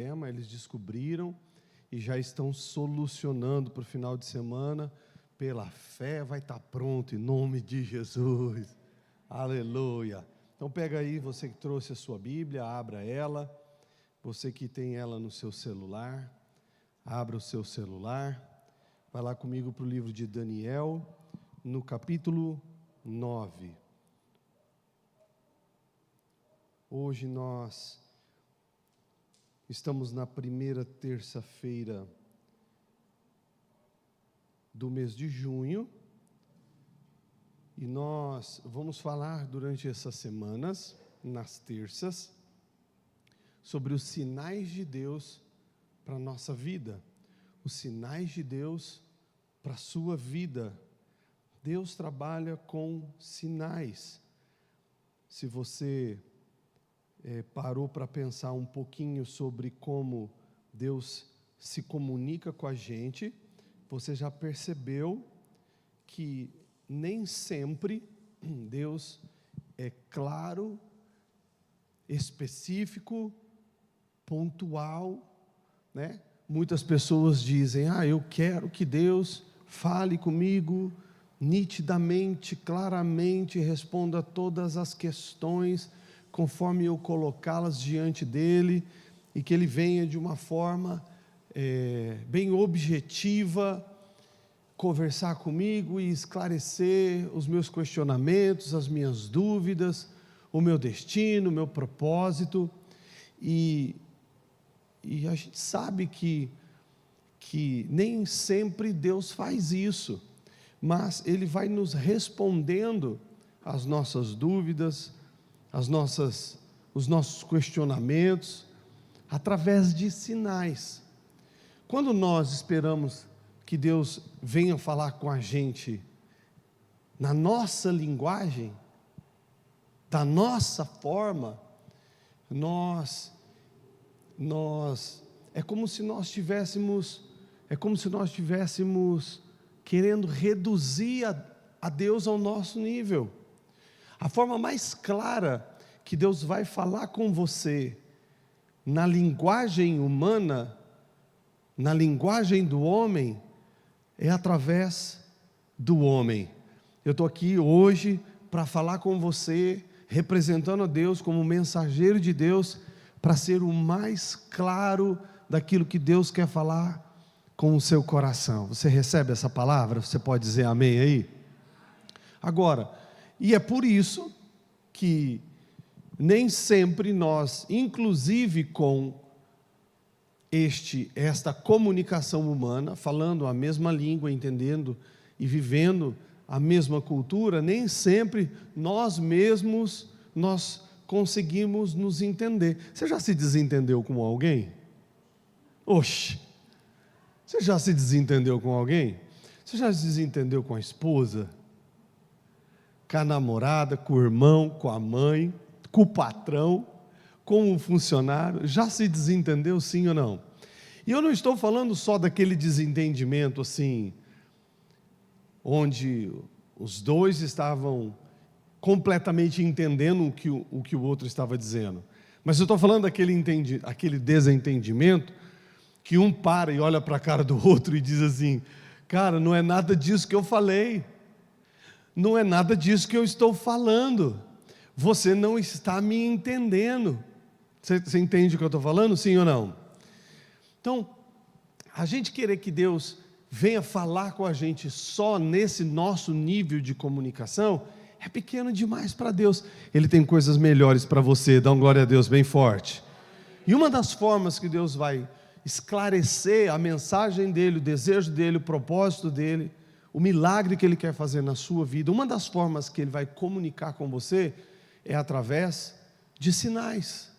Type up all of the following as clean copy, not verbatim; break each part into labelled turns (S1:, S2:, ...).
S1: Eles descobriram e já estão solucionando para o final de semana. Pela fé vai estar pronto, em nome de Jesus. Aleluia. Então pega aí, você que trouxe a sua Bíblia, abra ela. Você que tem ela no seu celular, abra o seu celular. Vai lá comigo para o livro de Daniel, no capítulo 9. Hoje nós estamos na primeira terça-feira do mês de junho, e nós vamos falar durante essas semanas, nas terças, sobre os sinais de Deus para a nossa vida, os sinais de Deus para a sua vida. Deus trabalha com sinais. Se você parou para pensar um pouquinho sobre como Deus se comunica com a gente, você já percebeu que nem sempre Deus é claro, específico, pontual, né? Muitas pessoas dizem, eu quero que Deus fale comigo nitidamente, claramente, responda todas as questões conforme eu colocá-las diante dele, e que ele venha de uma forma bem objetiva, conversar comigo e esclarecer os meus questionamentos, as minhas dúvidas, o meu destino, o meu propósito. E a gente sabe que nem sempre Deus faz isso, mas Ele vai nos respondendo às nossas dúvidas, os nossos questionamentos, através de sinais. Quando nós esperamos que Deus venha falar com a gente na nossa linguagem, da nossa forma, é como se nós estivéssemos querendo reduzir a Deus ao nosso nível. A forma mais clara que Deus vai falar com você na linguagem humana, na linguagem do homem, é através do homem. Eu estou aqui hoje para falar com você, representando a Deus como mensageiro de Deus, para ser o mais claro daquilo que Deus quer falar com o seu coração. Você recebe essa palavra? Você pode dizer amém aí? Agora, e é por isso que nem sempre nós, inclusive com esta comunicação humana, falando a mesma língua, entendendo e vivendo a mesma cultura, nem sempre nós mesmos conseguimos nos entender. Você já se desentendeu com alguém? Oxe! Você já se desentendeu com alguém? Você já se desentendeu com a esposa? Com a namorada, com o irmão, com a mãe, com o patrão, com o funcionário? Já se desentendeu, sim ou não? E eu não estou falando só daquele desentendimento assim, onde os dois estavam completamente entendendo o que o outro estava dizendo, mas eu estou falando aquele desentendimento que um para e olha para a cara do outro e diz assim, cara, não é nada disso que eu falei, não é nada disso que eu estou falando, você não está me entendendo. Você entende o que eu estou falando, sim ou não? Então, a gente querer que Deus venha falar com a gente só nesse nosso nível de comunicação, é pequeno demais para Deus. Ele tem coisas melhores para você. Dá um glória a Deus bem forte. E uma das formas que Deus vai esclarecer a mensagem dele, o desejo dele, o propósito dele, o milagre que ele quer fazer na sua vida, uma das formas que ele vai comunicar com você é através de sinais.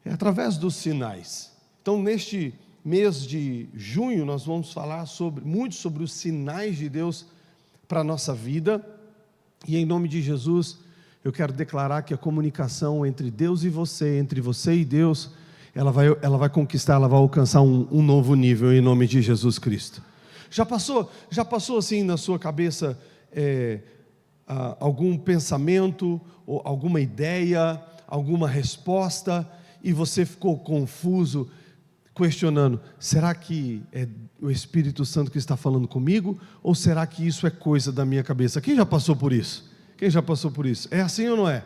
S1: É através dos sinais. Então, neste mês de junho, nós vamos falar muito sobre os sinais de Deus para a nossa vida. E em nome de Jesus, eu quero declarar que a comunicação entre Deus e você, entre você e Deus, ela vai conquistar, ela vai alcançar um novo nível em nome de Jesus Cristo. Já passou assim na sua cabeça algum pensamento, ou alguma ideia, alguma resposta, e você ficou confuso, questionando: será que é o Espírito Santo que está falando comigo? Ou será que isso é coisa da minha cabeça? Quem já passou por isso? Quem já passou por isso? É assim ou não é?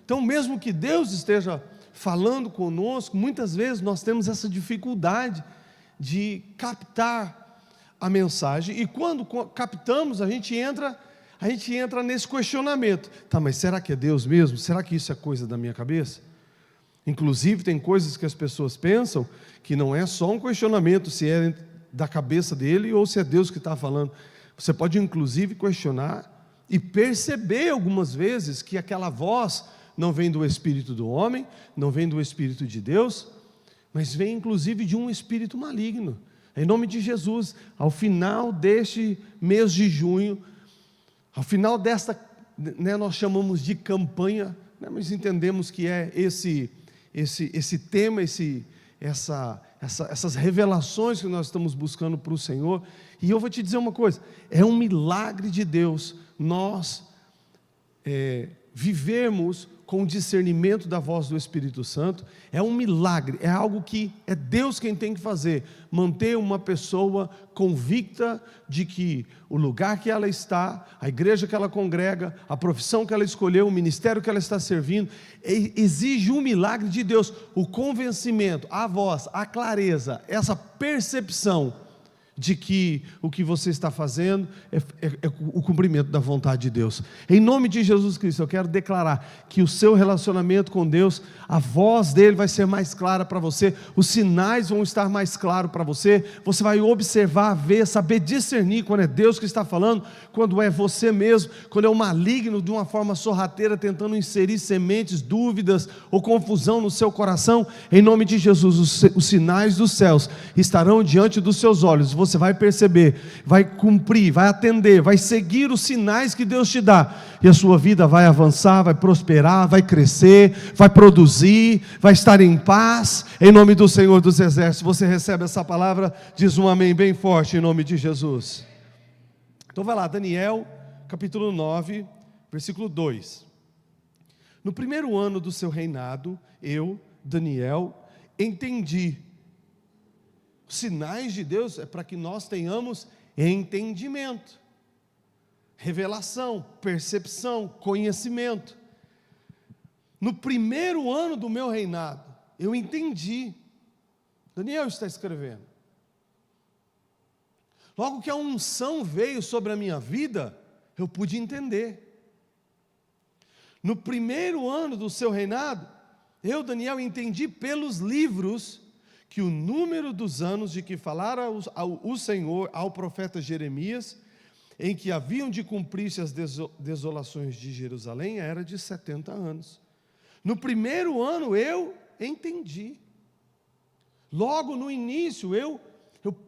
S1: Então, mesmo que Deus esteja falando conosco, muitas vezes nós temos essa dificuldade de captar a mensagem, e quando captamos, a gente entra nesse questionamento: tá, mas será que é Deus mesmo? Será que isso é coisa da minha cabeça? Inclusive, tem coisas que as pessoas pensam que não é só um questionamento se é da cabeça dele ou se é Deus que está falando. Você pode, inclusive, questionar e perceber algumas vezes que aquela voz não vem do espírito do homem, não vem do Espírito de Deus, mas vem, inclusive, de um espírito maligno. Em nome de Jesus, ao final deste mês de junho, ao final desta, nós chamamos de campanha, mas entendemos que é esse tema, essas revelações que nós estamos buscando para o Senhor. E eu vou te dizer uma coisa: é um milagre de Deus nós vivermos com o discernimento da voz do Espírito Santo. É um milagre, é algo que é Deus quem tem que fazer, manter uma pessoa convicta de que o lugar que ela está, a igreja que ela congrega, a profissão que ela escolheu, o ministério que ela está servindo, exige um milagre de Deus, o convencimento, a voz, a clareza, essa percepção de que o que você está fazendo é o cumprimento da vontade de Deus. Em nome de Jesus Cristo, eu quero declarar que o seu relacionamento com Deus, a voz dele vai ser mais clara para você, os sinais vão estar mais claros para você, você vai observar, ver, saber discernir quando é Deus que está falando, quando é você mesmo, quando é o maligno de uma forma sorrateira tentando inserir sementes, dúvidas ou confusão no seu coração. Em nome de Jesus, os sinais dos céus estarão diante dos seus olhos. Você vai perceber, vai cumprir, vai atender, vai seguir os sinais que Deus te dá, e a sua vida vai avançar, vai prosperar, vai crescer, vai produzir, vai estar em paz, em nome do Senhor dos Exércitos. Você recebe essa palavra? Diz um amém bem forte, em nome de Jesus. Então vai lá, Daniel, capítulo 9, versículo 2. No primeiro ano do seu reinado, eu, Daniel, entendi. Sinais de Deus é para que nós tenhamos entendimento, revelação, percepção, conhecimento. No primeiro ano do meu reinado, eu entendi. Daniel está escrevendo. Logo que a unção veio sobre a minha vida, eu pude entender. No primeiro ano do seu reinado, eu, Daniel, entendi pelos livros que o número dos anos de que falara o Senhor ao profeta Jeremias, em que haviam de cumprir-se as desolações de Jerusalém, era de 70 anos. No primeiro ano eu entendi. Logo no início eu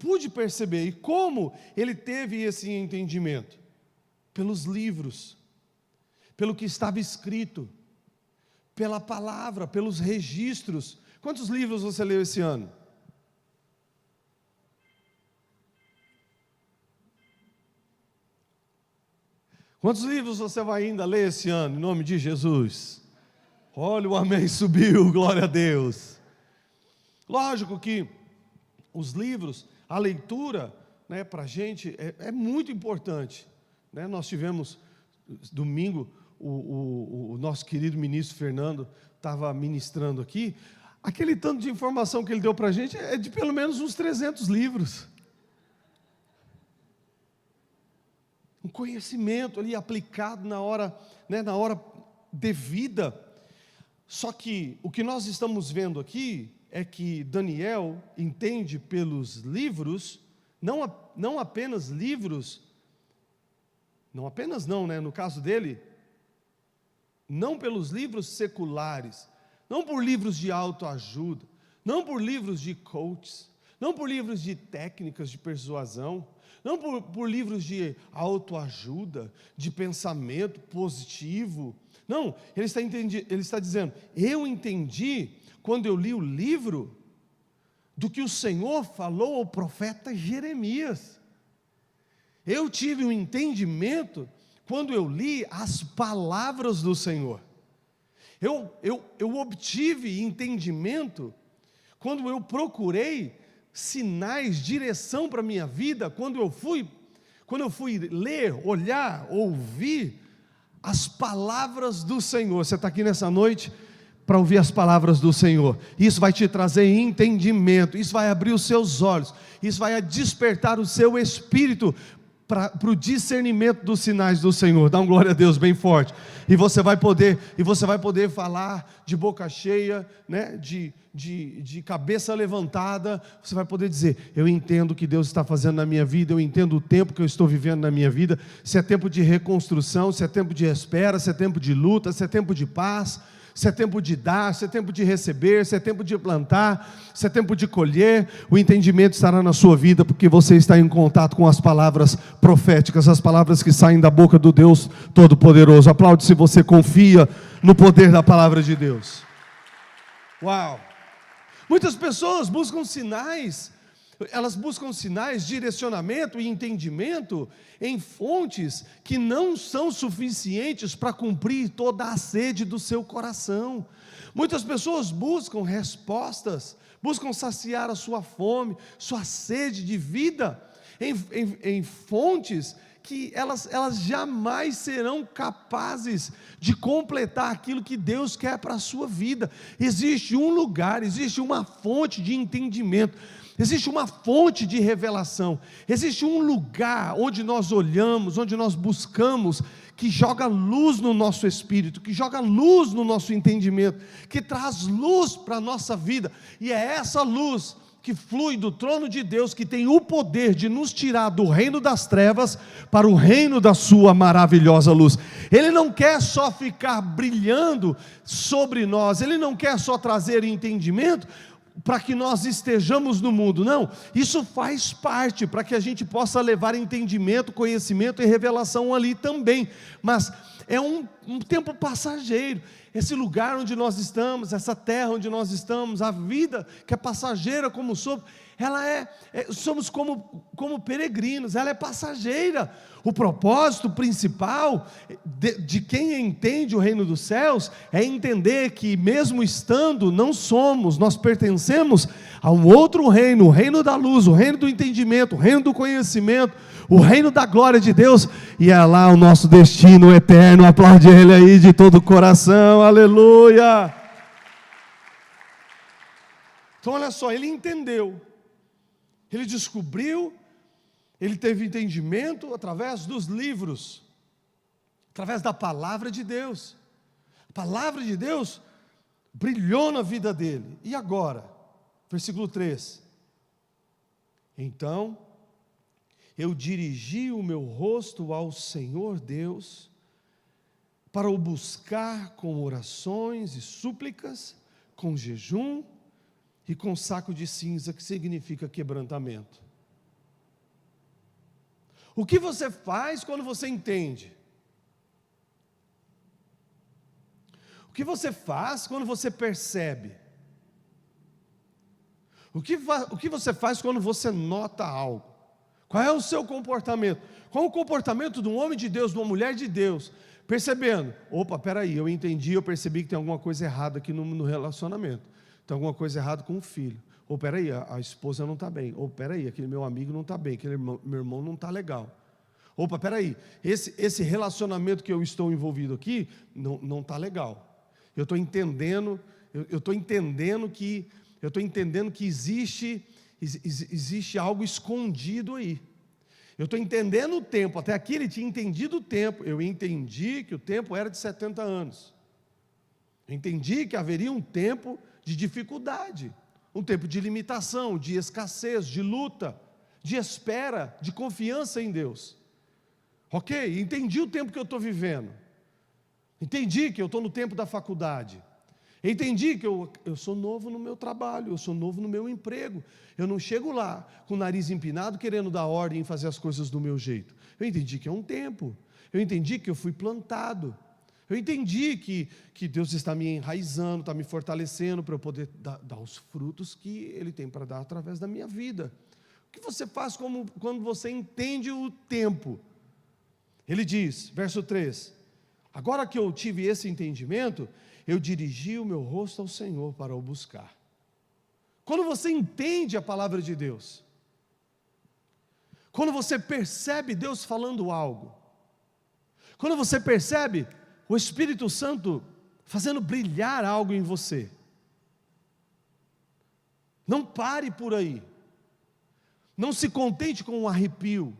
S1: pude perceber. E como ele teve esse entendimento? Pelos livros, pelo que estava escrito, pela palavra, pelos registros. Quantos livros você leu esse ano? Quantos livros você vai ainda ler esse ano, em nome de Jesus? Olha, o amém subiu, glória a Deus. Lógico que os livros, a leitura, para a gente é muito importante. Nós tivemos, domingo, o nosso querido ministro Fernando estava ministrando aqui. Aquele tanto de informação que ele deu para a gente é de pelo menos uns 300 livros. Um conhecimento ali aplicado na hora devida. Só que o que nós estamos vendo aqui é que Daniel entende pelos livros, não apenas livros, no caso dele, não pelos livros seculares, não por livros de autoajuda, não por livros de coaches, não por livros de técnicas de persuasão, não por livros de autoajuda, de pensamento positivo. Não, ele está dizendo, eu entendi quando eu li o livro do que o Senhor falou ao profeta Jeremias. Eu tive um entendimento quando eu li as palavras do Senhor. Eu obtive entendimento quando eu procurei sinais, direção para a minha vida, quando eu fui ler, olhar, ouvir as palavras do Senhor. Você está aqui nessa noite para ouvir as palavras do Senhor. Isso vai te trazer entendimento, isso vai abrir os seus olhos, isso vai despertar o seu espírito para o discernimento dos sinais do Senhor. Dá um glória a Deus bem forte. E você vai poder falar de boca cheia, né? de cabeça levantada. Você vai poder dizer: eu entendo o que Deus está fazendo na minha vida, eu entendo o tempo que eu estou vivendo na minha vida, se é tempo de reconstrução, se é tempo de espera, se é tempo de luta, se é tempo de paz, se é tempo de dar, se é tempo de receber, se é tempo de plantar, se é tempo de colher. O entendimento estará na sua vida, porque você está em contato com as palavras proféticas, as palavras que saem da boca do Deus Todo-Poderoso. Aplaude se você confia no poder da palavra de Deus. Uau! Muitas pessoas buscam sinais, elas buscam sinais, direcionamento e entendimento em fontes que não são suficientes para cumprir toda a sede do seu coração. Muitas pessoas buscam respostas, buscam saciar a sua fome, sua sede de vida em fontes que elas jamais serão capazes de completar aquilo que Deus quer para a sua vida. Existe um lugar, existe uma fonte de entendimento, existe uma fonte de revelação, existe um lugar onde nós olhamos, onde nós buscamos, que joga luz no nosso espírito, que joga luz no nosso entendimento, que traz luz para a nossa vida, e é essa luz que flui do trono de Deus, que tem o poder de nos tirar do reino das trevas para o reino da sua maravilhosa luz. Ele não quer só ficar brilhando sobre nós, Ele não quer só trazer entendimento para que nós estejamos no mundo, não, isso faz parte, para que a gente possa levar entendimento, conhecimento e revelação ali também, mas é um tempo passageiro. Esse lugar onde nós estamos, essa terra onde nós estamos, a vida que é passageira como sopro, somos como peregrinos, ela é passageira. O propósito principal de quem entende o reino dos céus é entender que, mesmo estando, nós pertencemos a um outro reino, o reino da luz, o reino do entendimento, o reino do conhecimento, o reino da glória de Deus, e é lá o nosso destino eterno. Aplaude Ele aí de todo o coração, aleluia. Então olha só, ele entendeu, ele descobriu, ele teve entendimento através dos livros, através da palavra de Deus. A palavra de Deus brilhou na vida dele. E agora, versículo 3: então eu dirigi o meu rosto ao Senhor Deus, para o buscar com orações e súplicas, com jejum e com saco de cinza, que significa quebrantamento. O que você faz quando você entende? O que você faz quando você percebe? O que você faz quando você nota algo? Qual é o seu comportamento? Qual é o comportamento de um homem de Deus, de uma mulher de Deus, percebendo: opa, peraí, eu entendi, eu percebi que tem alguma coisa errada aqui no relacionamento, tem alguma coisa errada com o filho, ou peraí, a esposa não está bem, ou peraí, aquele meu amigo não está bem, aquele meu irmão não está legal, opa, peraí, esse relacionamento que eu estou envolvido aqui, não está legal, eu estou entendendo que existe algo escondido aí. Eu estou entendendo o tempo. Até aqui ele tinha entendido o tempo. Eu entendi que o tempo era de 70 anos. Eu entendi que haveria um tempo de dificuldade, um tempo de limitação, de escassez, de luta, de espera, de confiança em Deus. Ok, entendi o tempo que eu estou vivendo. Entendi que eu estou no tempo da faculdade. Entendi que eu sou novo no meu trabalho, eu sou novo no meu emprego. Eu não chego lá com o nariz empinado querendo dar ordem e fazer as coisas do meu jeito. Eu entendi que é um tempo. Eu entendi que eu fui plantado. Eu entendi que Deus está me enraizando, está me fortalecendo para eu poder dar os frutos que Ele tem para dar através da minha vida. O que você faz quando você entende o tempo? Ele diz, verso 3: agora que eu tive esse entendimento, eu dirigi o meu rosto ao Senhor para o buscar. Quando você entende a palavra de Deus, quando você percebe Deus falando algo, quando você percebe o Espírito Santo fazendo brilhar algo em você, não pare por aí, não se contente com um arrepio.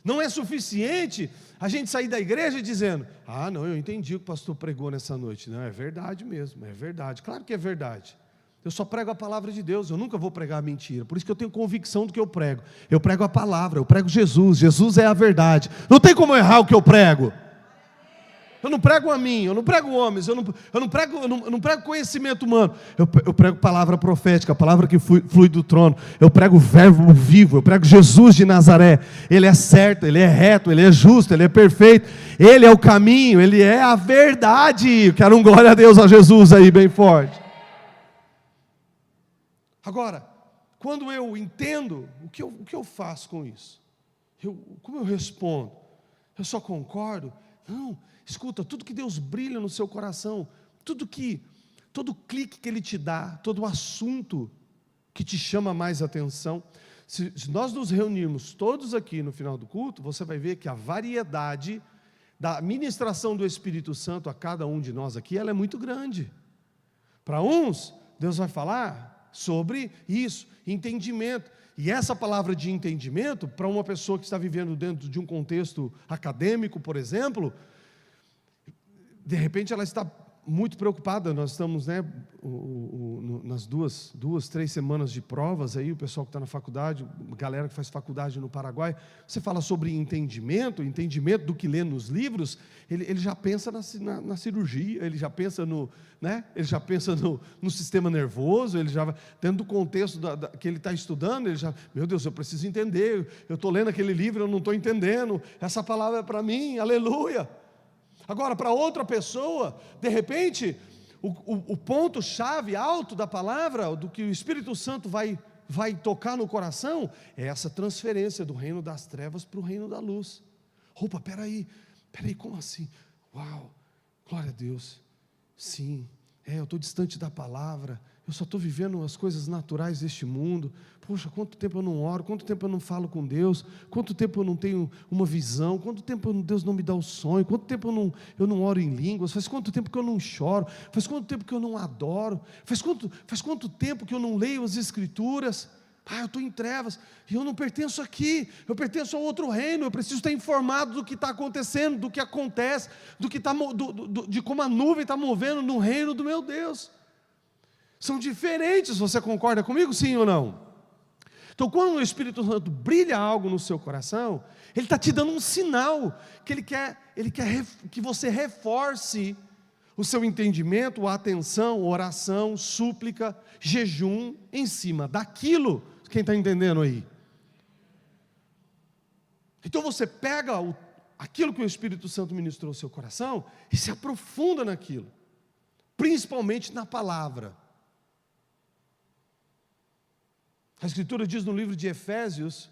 S1: Não é suficiente a gente sair da igreja dizendo: ah, não, eu entendi o que o pastor pregou nessa noite. Não, é verdade mesmo, é verdade, claro que é verdade. Eu só prego a palavra de Deus, eu nunca vou pregar mentira, por isso que eu tenho convicção do que eu prego a palavra, eu prego Jesus, Jesus é a verdade, não tem como errar o que eu prego. Eu não prego a mim, eu não prego homens, eu não prego conhecimento humano, eu prego palavra profética, a palavra que flui do trono, eu prego o verbo vivo, eu prego Jesus de Nazaré. Ele é certo, Ele é reto, Ele é justo, Ele é perfeito, Ele é o caminho, Ele é a verdade. Quero um glória a Deus, a Jesus aí bem forte. Agora, quando eu entendo, o que eu faço com isso? Como eu respondo? Eu só concordo? Não. Escuta, tudo que Deus brilha no seu coração, todo clique que Ele te dá, todo assunto que te chama mais atenção, se nós nos reunirmos todos aqui no final do culto, você vai ver que a variedade da ministração do Espírito Santo a cada um de nós aqui, ela é muito grande. Para uns, Deus vai falar sobre isso, entendimento. E essa palavra de entendimento, para uma pessoa que está vivendo dentro de um contexto acadêmico, por exemplo, de repente ela está muito preocupada. Nós estamos, nas duas, 3 semanas de provas, aí o pessoal que está na faculdade, a galera que faz faculdade no Paraguai, você fala sobre entendimento do que lê nos livros, ele já pensa na cirurgia, ele já pensa ele já pensa no sistema nervoso, ele já, dentro do contexto que ele está estudando, ele já, meu Deus, eu preciso entender, eu estou lendo aquele livro, eu não estou entendendo, essa palavra é para mim, aleluia. Agora, para outra pessoa, de repente, o ponto-chave alto da palavra, do que o Espírito Santo vai tocar no coração, é essa transferência do reino das trevas para o reino da luz. Opa, peraí, como assim? Uau, glória a Deus. Sim, eu estou distante da palavra, eu só estou vivendo as coisas naturais deste mundo. Poxa, quanto tempo eu não oro, quanto tempo eu não falo com Deus, quanto tempo eu não tenho uma visão, quanto tempo Deus não me dá o sonho, quanto tempo eu não oro em línguas, faz quanto tempo que eu não choro, faz quanto tempo que eu não adoro, faz quanto tempo que eu não leio as Escrituras. Eu estou em trevas, e eu não pertenço aqui, eu pertenço a outro reino, eu preciso estar informado do que está acontecendo, do que acontece, de como a nuvem está movendo no reino do meu Deus. São diferentes, você concorda comigo, sim ou não? Então, quando o Espírito Santo brilha algo no seu coração, Ele está te dando um sinal, que Ele quer que você reforce o seu entendimento, a atenção, oração, súplica, jejum, em cima daquilo. Quem está entendendo aí? Então você pega aquilo que o Espírito Santo ministrou ao seu coração e se aprofunda naquilo, principalmente na palavra. A Escritura diz no livro de Efésios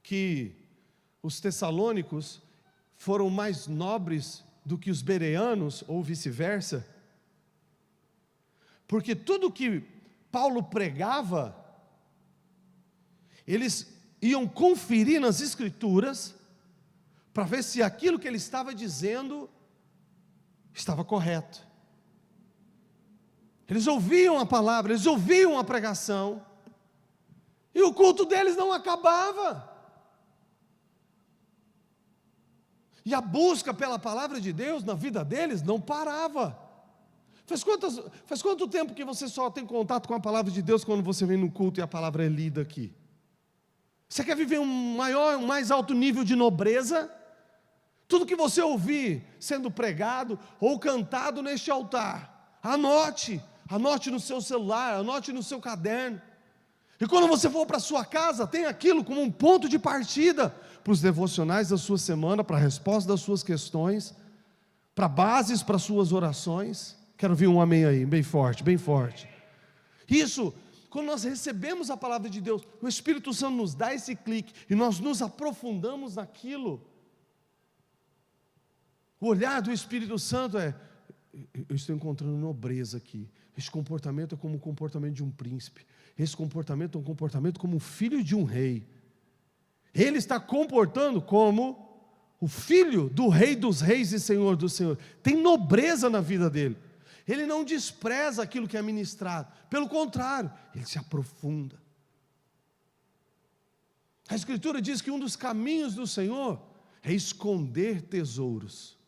S1: que os tessalônicos foram mais nobres do que os bereanos, ou vice-versa, porque tudo que Paulo pregava, eles iam conferir nas Escrituras para ver se aquilo que ele estava dizendo estava correto. Eles ouviam a palavra, eles ouviam a pregação, e o culto deles não acabava. E a busca pela palavra de Deus na vida deles não parava. Faz quanto tempo que você só tem contato com a palavra de Deus quando você vem no culto e a palavra é lida aqui? Você quer viver um mais alto nível de nobreza? Tudo que você ouvir sendo pregado ou cantado neste altar, anote no seu celular, anote no seu caderno. E quando você for para a sua casa, tenha aquilo como um ponto de partida para os devocionais da sua semana, para a resposta das suas questões, para bases para as suas orações. Quero ouvir um amém aí, bem forte, bem forte. Isso, quando nós recebemos a palavra de Deus, o Espírito Santo nos dá esse clique, e nós nos aprofundamos naquilo. O olhar do Espírito Santo é: eu estou encontrando nobreza aqui. Esse comportamento é como o comportamento de um príncipe. Esse comportamento é um comportamento como o filho de um rei. Ele está comportando como o filho do rei dos reis e senhor dos senhores. Tem nobreza na vida dele. Ele não despreza aquilo que é ministrado. Pelo contrário, ele se aprofunda. A Escritura diz que um dos caminhos do Senhor é esconder tesouros.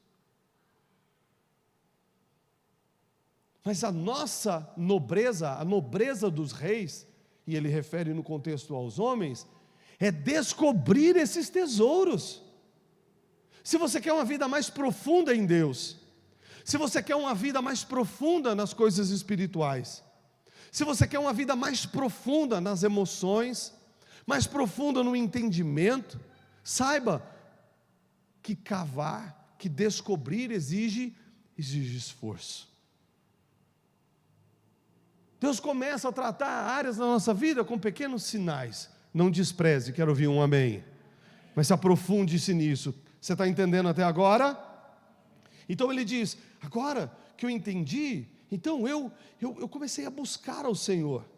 S1: Mas a nossa nobreza, a nobreza dos reis, e ele refere no contexto aos homens, é descobrir esses tesouros. Se você quer uma vida mais profunda em Deus, se você quer uma vida mais profunda nas coisas espirituais, se você quer uma vida mais profunda nas emoções, mais profunda no entendimento, saiba que cavar, que descobrir exige esforço. Deus começa a tratar áreas da nossa vida com pequenos sinais. Não despreze, quero ouvir um amém. Mas se aprofunde-se nisso. Você está entendendo até agora? Então ele diz: agora que eu entendi, então eu comecei a buscar ao Senhor.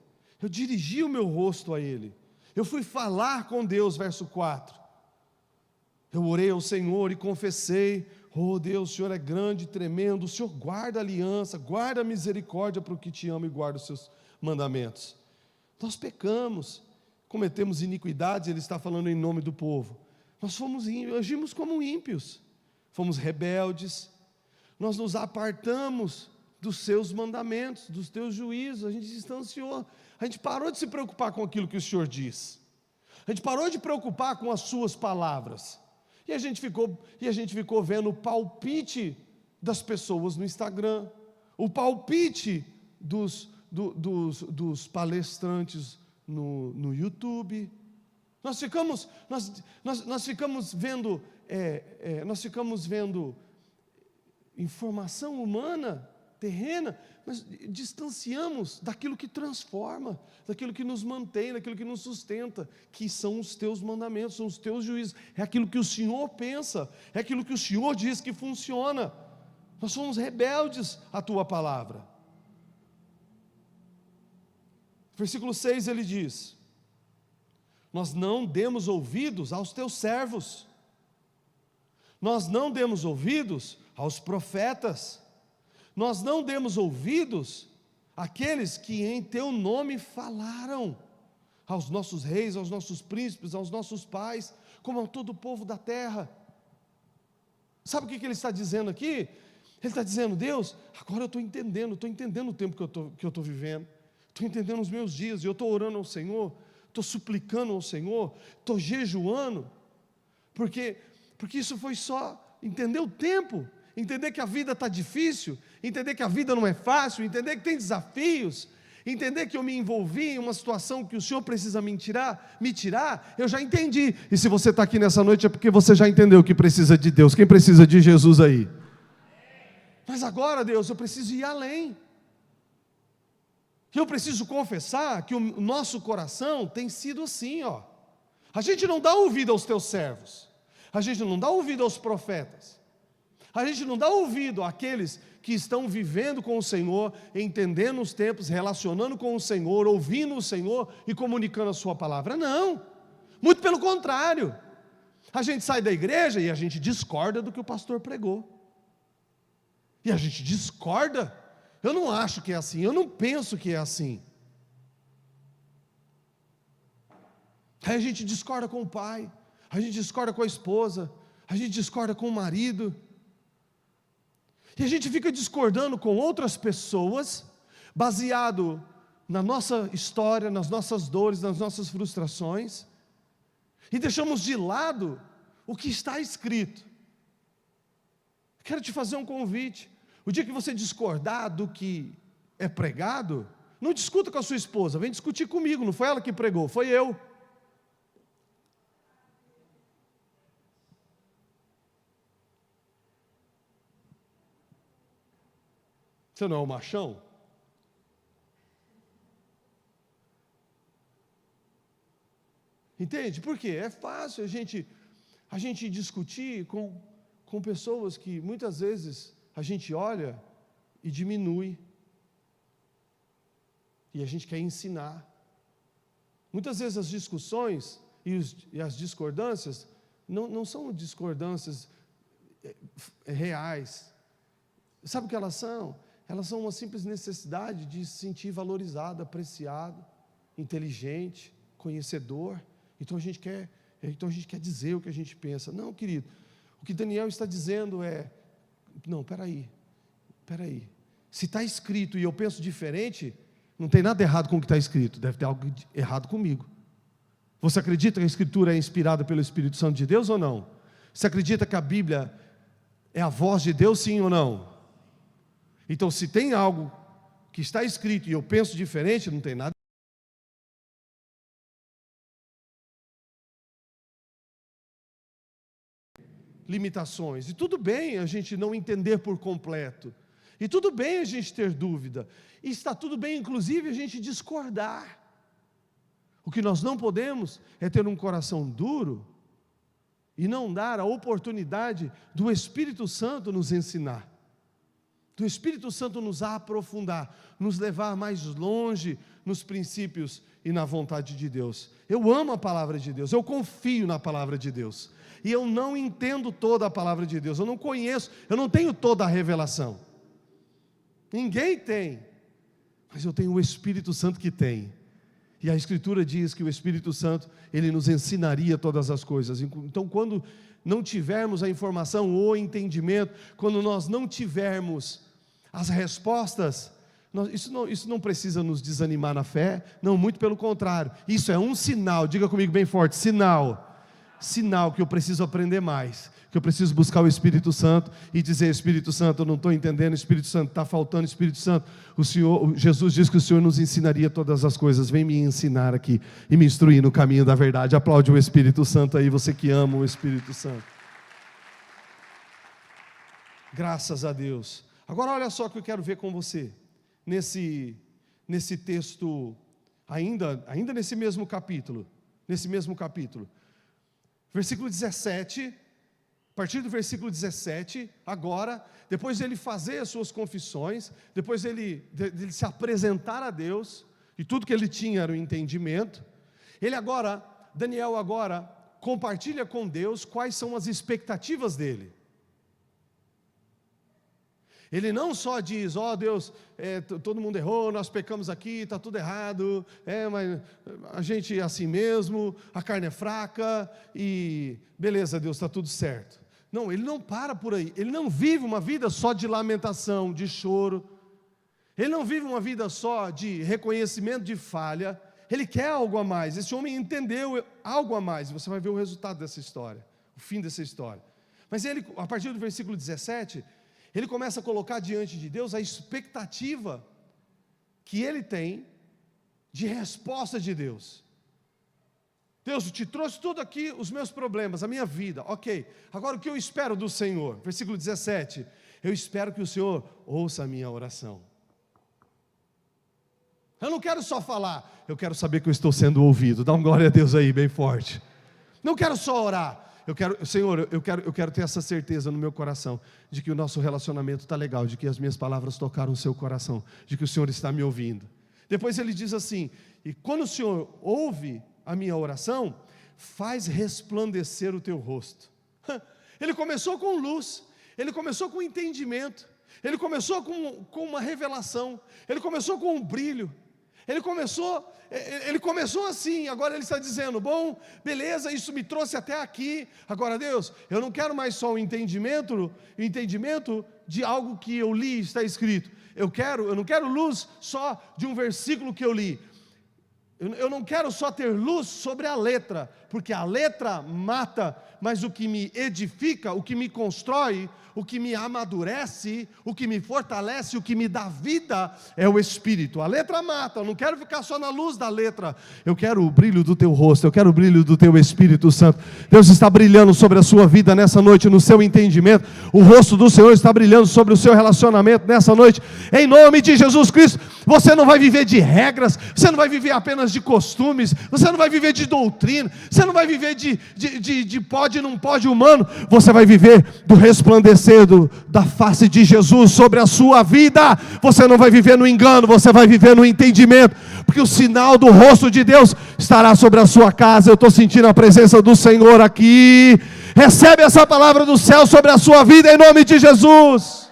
S1: Eu dirigi o meu rosto a Ele. Eu fui falar com Deus, verso 4. Eu orei ao Senhor e confessei: oh Deus, o Senhor é grande e tremendo, o Senhor guarda a aliança, guarda a misericórdia para o que te ama e guarda os seus mandamentos. Nós pecamos, cometemos iniquidades, ele está falando em nome do povo. Nós agimos como ímpios, fomos rebeldes, nós nos apartamos dos seus mandamentos, dos teus juízos, a gente se distanciou, a gente parou de se preocupar com aquilo que o Senhor diz, a gente parou de preocupar com as suas palavras, e a gente ficou vendo o palpite das pessoas no Instagram, o palpite dos palestrantes no YouTube. Nós ficamos vendo informação humana, terrena, mas distanciamos daquilo que transforma, daquilo que nos mantém, daquilo que nos sustenta, que são os teus mandamentos, são os teus juízos, é aquilo que o Senhor pensa, é aquilo que o Senhor diz que funciona. Nós somos rebeldes à tua palavra. Versículo 6 ele diz: nós não demos ouvidos aos teus servos, nós não demos ouvidos aos profetas, nós não demos ouvidos àqueles que em teu nome falaram, aos nossos reis, aos nossos príncipes, aos nossos pais, como a todo o povo da terra. Sabe o que ele está dizendo aqui? Ele está dizendo: Deus, agora eu estou entendendo o tempo que eu estou vivendo, estou entendendo os meus dias, e eu estou orando ao Senhor, estou suplicando ao Senhor, estou jejuando, porque isso foi só entender o tempo, entender que a vida está difícil, entender que a vida não é fácil, entender que tem desafios, entender que eu me envolvi em uma situação que o Senhor precisa me tirar, eu já entendi. E se você está aqui nessa noite é porque você já entendeu que precisa de Deus. Quem precisa de Jesus aí? Mas agora, Deus, eu preciso ir além. Eu preciso confessar que o nosso coração tem sido assim, ó. A gente não dá ouvido aos teus servos, a gente não dá ouvido aos profetas, a gente não dá ouvido àqueles que estão vivendo com o Senhor, entendendo os tempos, relacionando com o Senhor, ouvindo o Senhor e comunicando a sua palavra. Não, muito pelo contrário. A gente sai da igreja e a gente discorda do que o pastor pregou. E a gente discorda. Eu não acho que é assim, eu não penso que é assim. Aí a gente discorda com o pai, a gente discorda com a esposa, a gente discorda com o marido. E a gente fica discordando com outras pessoas, baseado na nossa história, nas nossas dores, nas nossas frustrações, e deixamos de lado o que está escrito. Quero te fazer um convite. O dia que você discordar do que é pregado, não discuta com a sua esposa, vem discutir comigo, não foi ela que pregou, foi eu. Você não é o machão? Entende? Por quê? É fácil a gente discutir com com pessoas que muitas vezes a gente olha e diminui. E a gente quer ensinar. Muitas vezes as discussões e as discordâncias não são discordâncias reais. Sabe o que elas são? Elas são uma simples necessidade de se sentir valorizado, apreciado, inteligente, conhecedor. Então a gente quer dizer o que a gente pensa. Não, querido, o que Daniel está dizendo é, não, peraí, se está escrito e eu penso diferente, não tem nada errado com o que está escrito, deve ter algo errado comigo. Você acredita que a Escritura é inspirada pelo Espírito Santo de Deus ou não? Você acredita que a Bíblia é a voz de Deus, sim ou não? Então, se tem algo que está escrito e eu penso diferente, não tem nada. Limitações. E tudo bem a gente não entender por completo. E tudo bem a gente ter dúvida. E está tudo bem, inclusive, a gente discordar. O que nós não podemos é ter um coração duro e não dar a oportunidade do Espírito Santo nos ensinar, do Espírito Santo nos aprofundar, nos levar mais longe nos princípios e na vontade de Deus. Eu amo a palavra de Deus, eu confio na palavra de Deus, e eu não entendo toda a palavra de Deus, eu não conheço, eu não tenho toda a revelação, ninguém tem, mas eu tenho o Espírito Santo que tem. E a Escritura diz que o Espírito Santo, ele nos ensinaria todas as coisas. Então, quando não tivermos a informação ou o entendimento, quando nós não tivermos as respostas, isso não precisa nos desanimar na fé, não, muito pelo contrário. Isso é um sinal, diga comigo bem forte, sinal que eu preciso aprender mais, que eu preciso buscar o Espírito Santo e dizer, Espírito Santo, eu não estou entendendo, Espírito Santo, está faltando, Espírito Santo, Jesus diz que o Senhor nos ensinaria todas as coisas, vem me ensinar aqui e me instruir no caminho da verdade. Aplaude o Espírito Santo aí, você que ama o Espírito Santo. Graças a Deus. Agora olha só o que eu quero ver com você, nesse texto, ainda nesse mesmo capítulo, versículo 17, a partir do versículo 17, agora, depois de ele fazer as suas confissões, depois de ele se apresentar a Deus, e tudo que ele tinha era o entendimento, Daniel agora compartilha com Deus quais são as expectativas dele. Ele não só diz, Deus, todo mundo errou, nós pecamos aqui, está tudo errado, mas a gente é assim mesmo, a carne é fraca, e beleza, Deus, está tudo certo. Não, ele não para por aí, ele não vive uma vida só de lamentação, de choro, ele não vive uma vida só de reconhecimento de falha, ele quer algo a mais, esse homem entendeu algo a mais, e você vai ver o resultado dessa história, o fim dessa história. Mas ele, a partir do versículo 17, ele começa a colocar diante de Deus a expectativa que ele tem de resposta de Deus. Deus, eu te trouxe tudo aqui, os meus problemas, a minha vida, ok. Agora o que eu espero do Senhor? Versículo 17, eu espero que o Senhor ouça a minha oração. Eu não quero só falar, eu quero saber que eu estou sendo ouvido. Dá um glória a Deus aí, bem forte. Não quero só orar. Senhor, eu quero ter essa certeza no meu coração, de que o nosso relacionamento está legal, de que as minhas palavras tocaram o seu coração, de que o Senhor está me ouvindo. Depois ele diz assim, e quando o Senhor ouve a minha oração, faz resplandecer o teu rosto. Ele começou com luz, ele começou com entendimento, ele começou com uma revelação, ele começou com um brilho, ele começou assim, agora ele está dizendo, bom, beleza, isso me trouxe até aqui, agora Deus, eu não quero mais só o entendimento de algo que eu li, está escrito, eu não quero luz só de um versículo que eu li, eu não quero só ter luz sobre a letra, porque a letra mata, mas o que me edifica, o que me constrói, o que me amadurece, o que me fortalece, o que me dá vida é o Espírito. A letra mata, eu não quero ficar só na luz da letra, eu quero o brilho do teu rosto, eu quero o brilho do teu Espírito Santo. Deus está brilhando sobre a sua vida nessa noite, no seu entendimento, o rosto do Senhor está brilhando sobre o seu relacionamento nessa noite, em nome de Jesus Cristo. Você não vai viver de regras, você não vai viver apenas apenas de costumes, você não vai viver de doutrina, você não vai viver de pode e não pode humano, você vai viver do resplandecer da face de Jesus sobre a sua vida. Você não vai viver no engano, você vai viver no entendimento, porque o sinal do rosto de Deus estará sobre a sua casa. Eu estou sentindo a presença do Senhor aqui. Recebe essa palavra do céu sobre a sua vida em nome de Jesus.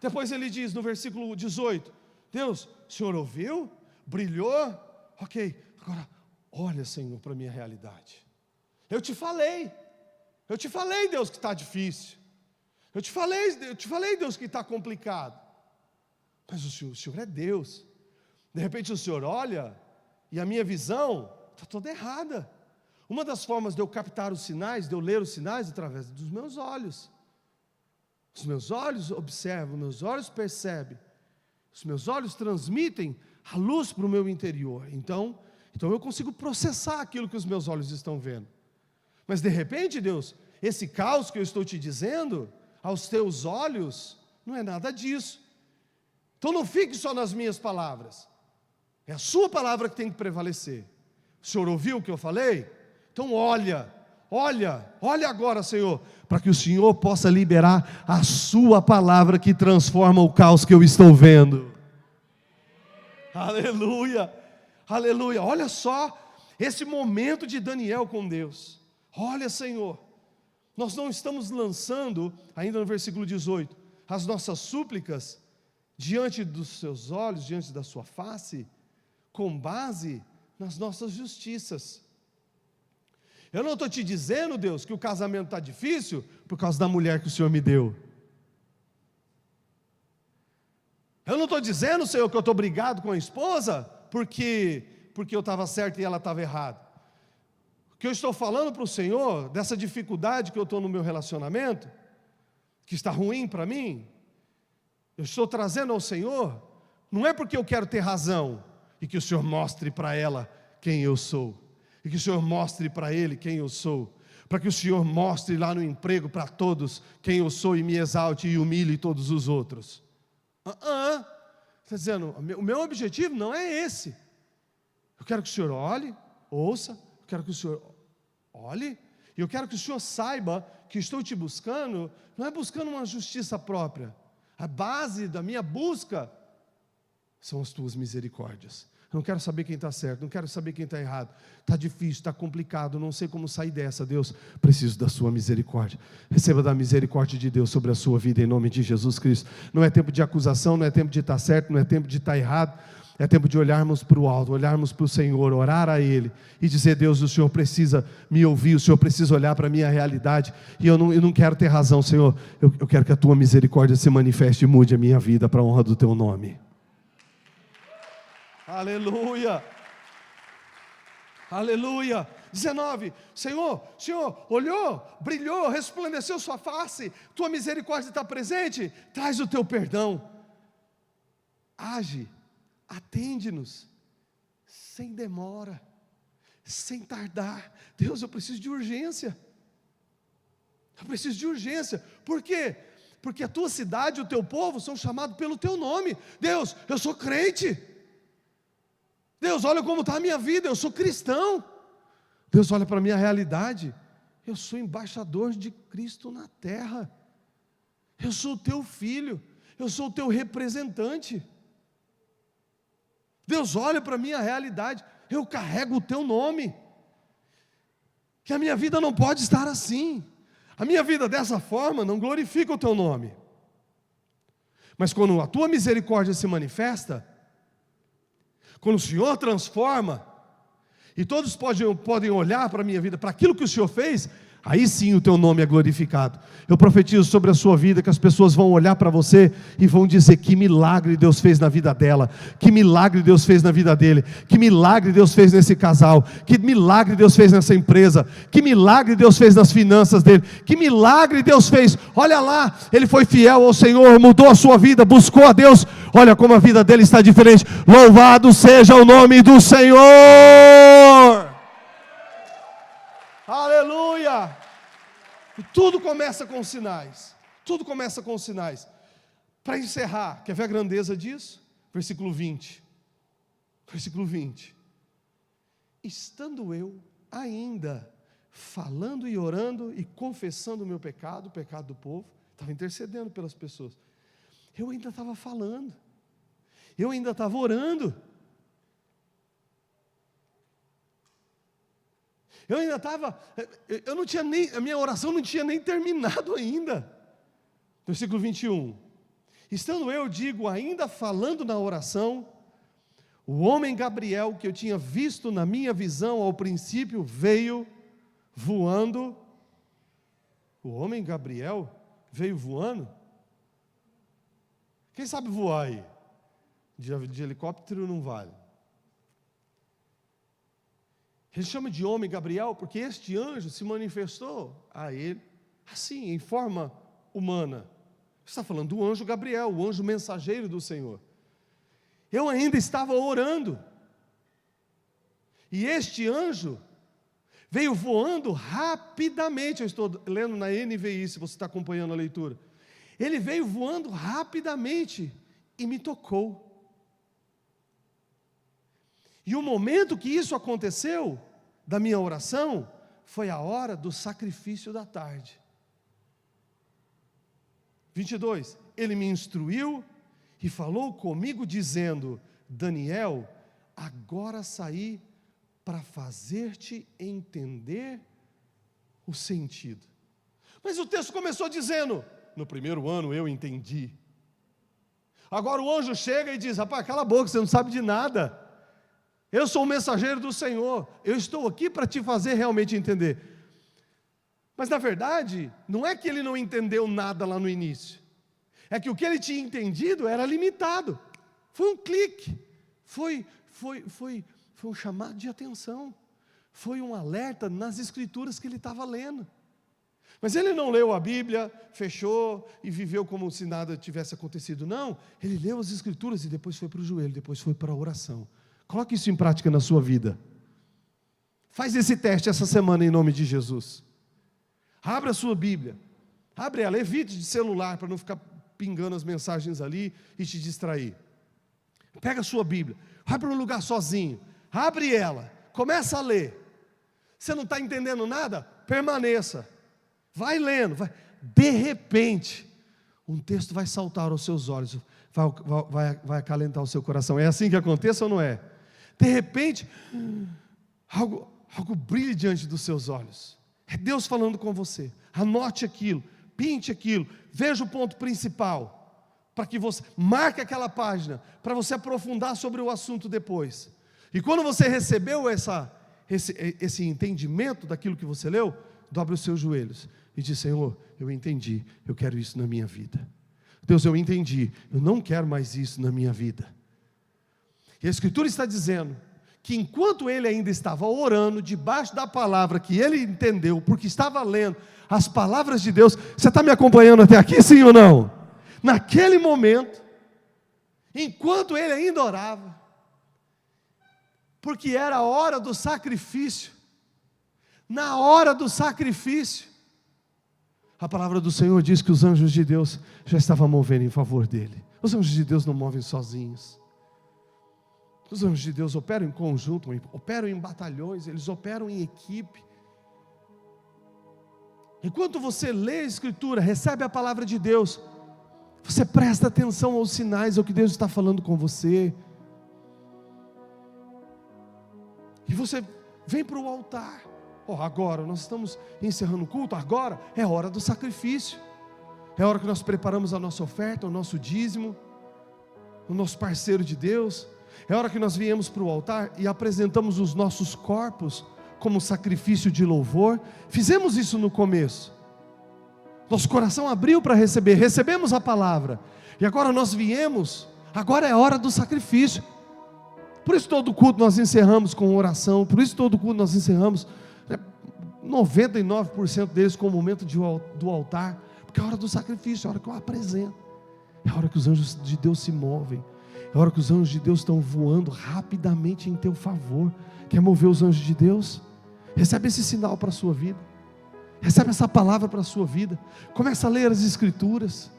S1: Depois ele diz no versículo 18: Deus, o Senhor ouviu? Brilhou? Ok, agora olha, Senhor, para a minha realidade. Eu te falei, Deus, que está difícil. Eu te falei, Deus, que está complicado. Mas o Senhor é Deus. De repente o Senhor olha e a minha visão está toda errada. Uma das formas de eu captar os sinais, de eu ler os sinais, é através dos meus olhos. Os meus olhos observam, os meus olhos percebem, os meus olhos transmitem a luz para o meu interior. Então eu consigo processar aquilo que os meus olhos estão vendo. Mas de repente, Deus, esse caos que eu estou te dizendo, aos teus olhos, não é nada disso. Então não fique só nas minhas palavras, é a sua palavra que tem que prevalecer. O Senhor ouviu o que eu falei? Então olha agora, Senhor, para que o Senhor possa liberar a sua palavra que transforma o caos que eu estou vendo. Aleluia, aleluia. Olha só esse momento de Daniel com Deus. Olha, Senhor, nós não estamos lançando, ainda no versículo 18, as nossas súplicas diante dos seus olhos, diante da sua face, com base nas nossas justiças. Eu não estou te dizendo, Deus, que o casamento está difícil por causa da mulher que o Senhor me deu. Eu não estou dizendo, Senhor, que eu estou brigado com a esposa porque eu estava certo e ela estava errada. O que eu estou falando para o Senhor, dessa dificuldade que eu estou no meu relacionamento, que está ruim para mim, eu estou trazendo ao Senhor, não é porque eu quero ter razão, e que o Senhor mostre para ela quem eu sou. E que o Senhor mostre para ele quem eu sou, para que o Senhor mostre lá no emprego para todos quem eu sou e me exalte e humilhe todos os outros. Está dizendo, o meu objetivo não é esse. Eu quero que o Senhor olhe, ouça, eu quero que o Senhor olhe, e eu quero que o Senhor saiba que estou te buscando, não é buscando uma justiça própria. A base da minha busca são as tuas misericórdias. Eu não quero saber quem está certo, não quero saber quem está errado. Está difícil, está complicado, não sei como sair dessa. Deus, preciso da sua misericórdia. Receba da misericórdia de Deus sobre a sua vida, em nome de Jesus Cristo. Não é tempo de acusação, não é tempo de estar certo, não é tempo de estar errado. É tempo de olharmos para o alto, olharmos para o Senhor, orar a Ele e dizer: Deus, o Senhor precisa me ouvir, o Senhor precisa olhar para a minha realidade, e eu não quero ter razão, Senhor. Eu quero que a tua misericórdia se manifeste e mude a minha vida para a honra do teu nome. Aleluia, aleluia. 19, Senhor, olhou, brilhou, resplandeceu sua face, tua misericórdia está presente, traz o teu perdão, age, atende-nos, sem demora, sem tardar. Deus, eu preciso de urgência, por quê? Porque a tua cidade e o teu povo são chamados pelo teu nome. Deus, eu sou crente. Deus, olha como está a minha vida, eu sou cristão. Deus, olha para a minha realidade, eu sou embaixador de Cristo na terra. Eu sou o teu filho, eu sou o teu representante. Deus, olha para a minha realidade, eu carrego o teu nome. Que a minha vida não pode estar assim. A minha vida dessa forma não glorifica o teu nome. Mas quando a tua misericórdia se manifesta, quando o Senhor transforma, e todos podem olhar para a minha vida, para aquilo que o Senhor fez, aí sim o teu nome é glorificado. Eu profetizo sobre a sua vida, que as pessoas vão olhar para você e vão dizer: que milagre Deus fez na vida dela, que milagre Deus fez na vida dele, que milagre Deus fez nesse casal, que milagre Deus fez nessa empresa, que milagre Deus fez nas finanças dele, que milagre Deus fez. Olha lá, ele foi fiel ao Senhor, mudou a sua vida, buscou a Deus, olha como a vida dele está diferente. Louvado seja o nome do Senhor. Aleluia! E tudo começa com sinais. Tudo começa com sinais. Para encerrar, quer ver a grandeza disso? Versículo 20. Versículo 20. Estando eu ainda falando e orando e confessando o meu pecado, o pecado do povo, estava intercedendo pelas pessoas. Eu ainda estava falando, eu ainda estava orando, eu ainda estava, eu não tinha nem, a minha oração não tinha nem terminado ainda. Versículo 21. Estando eu, digo, ainda falando na oração, o homem Gabriel, que eu tinha visto na minha visão ao princípio, veio voando. O homem Gabriel veio voando? Quem sabe voar aí? De helicóptero não vale. Ele chama de homem Gabriel porque este anjo se manifestou a ele, assim, em forma humana. Está falando do anjo Gabriel, o anjo mensageiro do Senhor. Eu ainda estava orando, e este anjo veio voando rapidamente. Eu estou lendo na NVI, se você está acompanhando a leitura. Ele veio voando rapidamente e me tocou. E o momento que isso aconteceu, da minha oração, foi a hora do sacrifício da tarde. 22, ele me instruiu e falou comigo dizendo: Daniel, agora saí para fazer-te entender o sentido. Mas o texto começou dizendo: no primeiro ano eu entendi. Agora o anjo chega e diz: rapaz, cala a boca, você não sabe de nada. Eu sou o mensageiro do Senhor, eu estou aqui para te fazer realmente entender. Mas na verdade, não é que ele não entendeu nada lá no início, é que o que ele tinha entendido era limitado. Foi um clique, foi um chamado de atenção, foi um alerta nas escrituras que ele estava lendo. Mas ele não leu a Bíblia, fechou e viveu como se nada tivesse acontecido. Não, ele leu as escrituras e depois foi para o joelho, depois foi para a oração. Coloque isso em prática na sua vida. Faz esse teste essa semana em nome de Jesus. Abra a sua Bíblia, abre ela, evite de celular para não ficar pingando as mensagens ali e te distrair. Pega a sua Bíblia, vai para um lugar sozinho, abre ela, começa a ler. Você não está entendendo nada? Permaneça, vai lendo, vai. De repente, um texto vai saltar aos seus olhos, vai acalentar o seu coração. É assim que acontece ou não é? De repente, algo brilha diante dos seus olhos. É Deus falando com você. Anote aquilo, pinte aquilo, veja o ponto principal, para que você marque aquela página, para você aprofundar sobre o assunto depois. E quando você recebeu esse entendimento daquilo que você leu, dobre os seus joelhos e diz: Senhor, eu entendi, eu quero isso na minha vida. Deus, eu entendi, eu não quero mais isso na minha vida. E a Escritura está dizendo que enquanto ele ainda estava orando, debaixo da palavra que ele entendeu, porque estava lendo as palavras de Deus. Você está me acompanhando até aqui, sim ou não? Naquele momento, enquanto ele ainda orava, porque era a hora do sacrifício, na hora do sacrifício, a palavra do Senhor diz que os anjos de Deus já estavam movendo em favor dele. Os anjos de Deus não movem sozinhos. Os anjos de Deus operam em conjunto, operam em batalhões, eles operam em equipe. Enquanto você lê a Escritura, recebe a palavra de Deus, você presta atenção aos sinais, ao que Deus está falando com você. E você vem para o altar. Agora nós estamos encerrando o culto, agora é hora do sacrifício. É hora que nós preparamos a nossa oferta, o nosso dízimo, o nosso parceiro de Deus. É hora que nós viemos para o altar e apresentamos os nossos corpos como sacrifício de louvor. Fizemos isso no começo. Nosso coração abriu para receber, recebemos a palavra. E agora nós viemos, agora é hora do sacrifício. Por isso todo culto nós encerramos com oração, por isso todo culto nós encerramos, 99% deles com o momento do altar, porque é a hora do sacrifício, é a hora que eu apresento, é a hora que os anjos de Deus se movem, é a hora que os anjos de Deus estão voando rapidamente em teu favor. Quer mover os anjos de Deus? Recebe esse sinal para a sua vida, recebe essa palavra para a sua vida, começa a ler as Escrituras,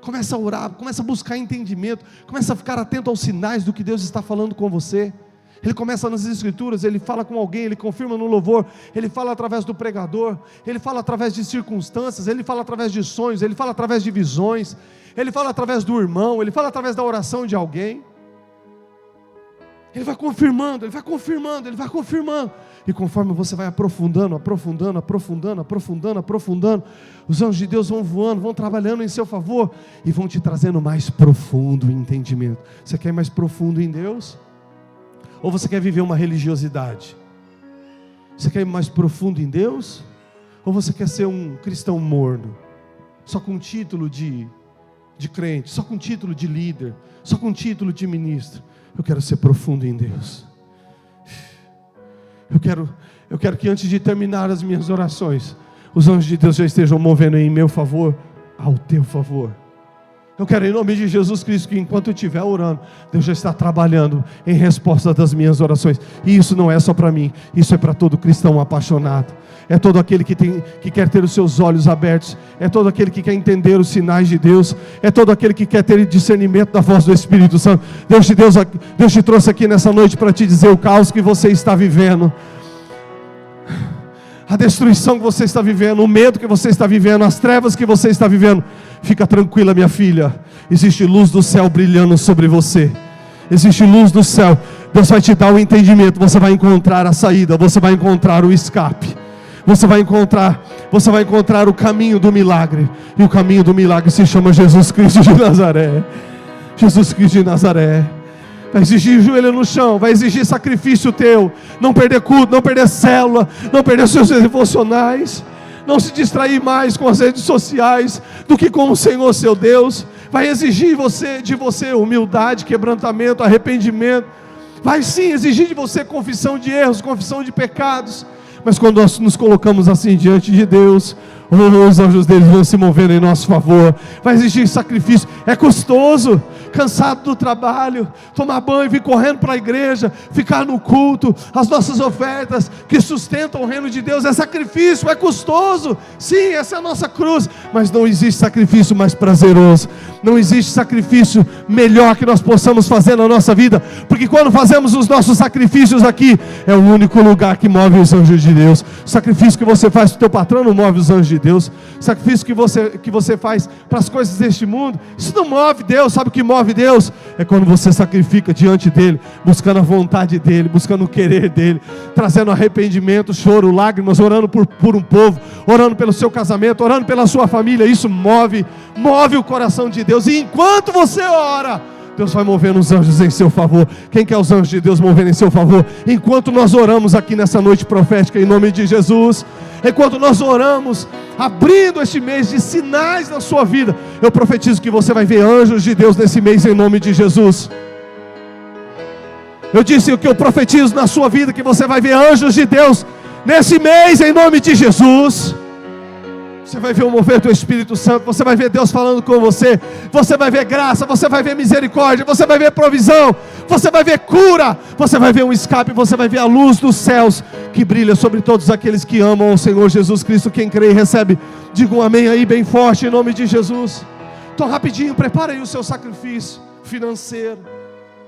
S1: Começa a orar, começa a buscar entendimento, começa a ficar atento aos sinais do que Deus está falando com você. Ele começa nas escrituras, ele fala com alguém, ele confirma no louvor, ele fala através do pregador, ele fala através de circunstâncias, ele fala através de sonhos, ele fala através de visões, ele fala através do irmão, ele fala através da oração de alguém. Ele vai confirmando, ele vai confirmando, ele vai confirmando. E conforme você vai aprofundando, os anjos de Deus vão voando, vão trabalhando em seu favor e vão te trazendo mais profundo entendimento. Você quer ir mais profundo em Deus? Ou você quer viver uma religiosidade? Você quer ir mais profundo em Deus? Ou você quer ser um cristão morno? Só com título de crente, só com título de líder, só com título de ministro. Eu quero ser profundo em Deus. Eu quero que antes de terminar as minhas orações, os anjos de Deus já estejam movendo em meu favor, ao teu favor. Eu quero, em nome de Jesus Cristo, que enquanto eu estiver orando, Deus já está trabalhando em resposta das minhas orações. E isso não é só para mim, isso é para todo cristão apaixonado. É todo aquele que quer ter os seus olhos abertos, é todo aquele que quer entender os sinais de Deus, é todo aquele que quer ter discernimento da voz do Espírito Santo. Deus te trouxe aqui nessa noite para te dizer o caos que você está vivendo, a destruição que você está vivendo, o medo que você está vivendo, as trevas que você está vivendo. Fica tranquila, minha filha, existe luz do céu brilhando sobre você, existe luz do céu. Deus vai te dar o entendimento, você vai encontrar a saída, você vai encontrar o escape, você vai encontrar o caminho do milagre, e o caminho do milagre se chama Jesus Cristo de Nazaré. Jesus Cristo de Nazaré. Vai exigir joelho no chão, vai exigir sacrifício teu, não perder culto, não perder célula, não perder seus devocionais, não se distrair mais com as redes sociais do que com o Senhor seu Deus. Vai exigir de você humildade, quebrantamento, arrependimento. Vai sim exigir de você confissão de erros, confissão de pecados. Mas quando nós nos colocamos assim diante de Deus, os anjos deles vão se movendo em nosso favor. Vai exigir sacrifício, é custoso. Cansado do trabalho, tomar banho, vir correndo para a igreja, ficar no culto, as nossas ofertas que sustentam o reino de Deus, é sacrifício, é custoso. Sim, essa é a nossa cruz. Mas não existe sacrifício mais prazeroso, não existe sacrifício melhor que nós possamos fazer na nossa vida, porque quando fazemos os nossos sacrifícios aqui, é o único lugar que move os anjos de Deus. O sacrifício que você faz para o teu patrão não move os anjos de Deus. O sacrifício que você faz para as coisas deste mundo, isso não move Deus. Sabe o que move Deus? É quando você sacrifica diante dele, buscando a vontade dele, buscando o querer dele, trazendo arrependimento, choro, lágrimas, orando por um povo, orando pelo seu casamento, orando pela sua família. Isso move o coração de Deus. E enquanto você ora, Deus vai movendo os anjos em seu favor. Quem quer os anjos de Deus movendo em seu favor? Enquanto nós oramos aqui nessa noite profética, em nome de Jesus, enquanto nós oramos, abrindo este mês de sinais na sua vida, eu profetizo que você vai ver anjos de Deus nesse mês, em nome de Jesus. Eu disse o que eu profetizo na sua vida, que você vai ver anjos de Deus nesse mês, em nome de Jesus. Você vai ver o mover do Espírito Santo, você vai ver Deus falando com você, você vai ver graça, você vai ver misericórdia, você vai ver provisão, você vai ver cura, você vai ver um escape, você vai ver a luz dos céus que brilha sobre todos aqueles que amam o Senhor Jesus Cristo. Quem crê e recebe, diga um amém aí bem forte, em nome de Jesus. Então rapidinho, prepara aí o seu sacrifício financeiro,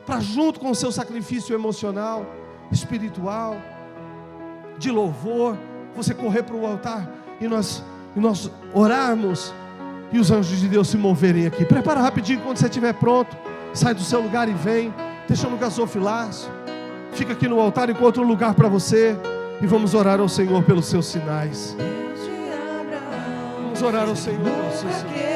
S1: para junto com o seu sacrifício emocional, espiritual, de louvor, você correr para o altar e nós orarmos e os anjos de Deus se moverem aqui. Prepara rapidinho, quando você estiver pronto, sai do seu lugar e vem, deixa no gasofilaço, fica aqui no altar, encontra um lugar para você, e vamos orar ao Senhor pelos seus sinais. Vamos orar ao Senhor pelos seus sinais.